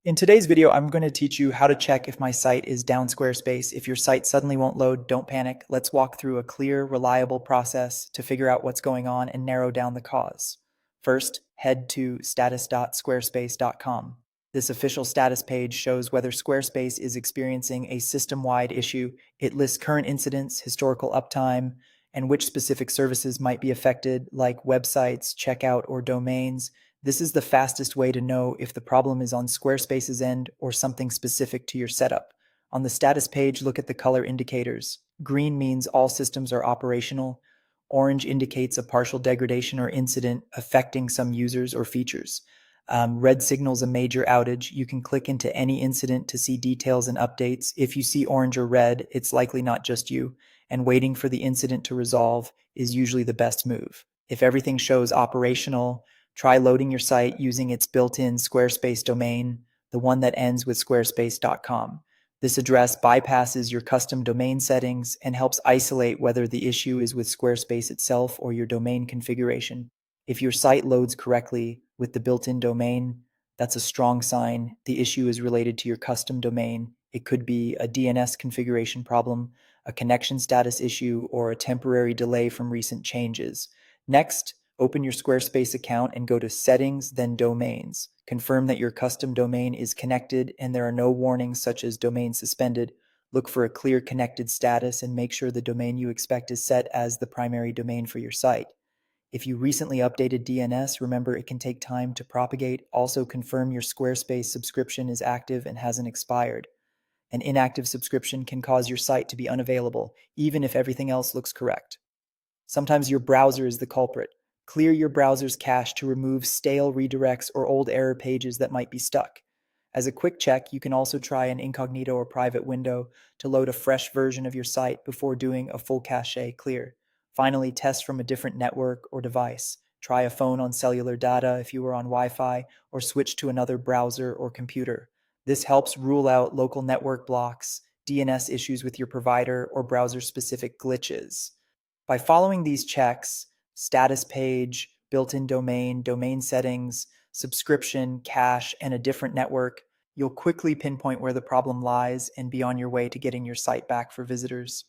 In today's video, I'm going to teach you how to check if my site is down Squarespace. If your site suddenly won't load, don't panic. Let's walk through a clear, reliable process to figure out what's going on and narrow down the cause. First, head to status.squarespace.com. This official status page shows whether Squarespace is experiencing a system-wide issue. It lists current incidents, historical uptime, and which specific services might be affected, like websites, checkout, or domains. This is the fastest way to know if the problem is on Squarespace's end or something specific to your setup. On the status page, look at the color indicators. Green means all systems are operational. Orange indicates a partial degradation or incident affecting some users or features. Red signals a major outage. You can click into any incident to see details and updates. If you see orange or red, it's likely not just you, and waiting for the incident to resolve is usually the best move. If everything shows operational, try loading your site using its built-in Squarespace domain, the one that ends with squarespace.com. This address bypasses your custom domain settings and helps isolate whether the issue is with Squarespace itself or your domain configuration. If your site loads correctly with the built-in domain, that's a strong sign the issue is related to your custom domain. It could be a DNS configuration problem, a connection status issue, or a temporary delay from recent changes. Next, open your Squarespace account and go to Settings, then Domains. Confirm that your custom domain is connected and there are no warnings such as domain suspended. Look for a clear connected status and make sure the domain you expect is set as the primary domain for your site. If you recently updated DNS, remember it can take time to propagate. Also confirm your Squarespace subscription is active and hasn't expired. An inactive subscription can cause your site to be unavailable, even if everything else looks correct. Sometimes your browser is the culprit. Clear your browser's cache to remove stale redirects or old error pages that might be stuck. As a quick check, you can also try an incognito or private window to load a fresh version of your site before doing a full cache clear. Finally, test from a different network or device. Try a phone on cellular data if you are on Wi-Fi, or switch to another browser or computer. This helps rule out local network blocks, DNS issues with your provider, or browser-specific glitches. By following these checks, status page, built-in domain, domain settings, subscription, cache, and a different network, you'll quickly pinpoint where the problem lies and be on your way to getting your site back for visitors.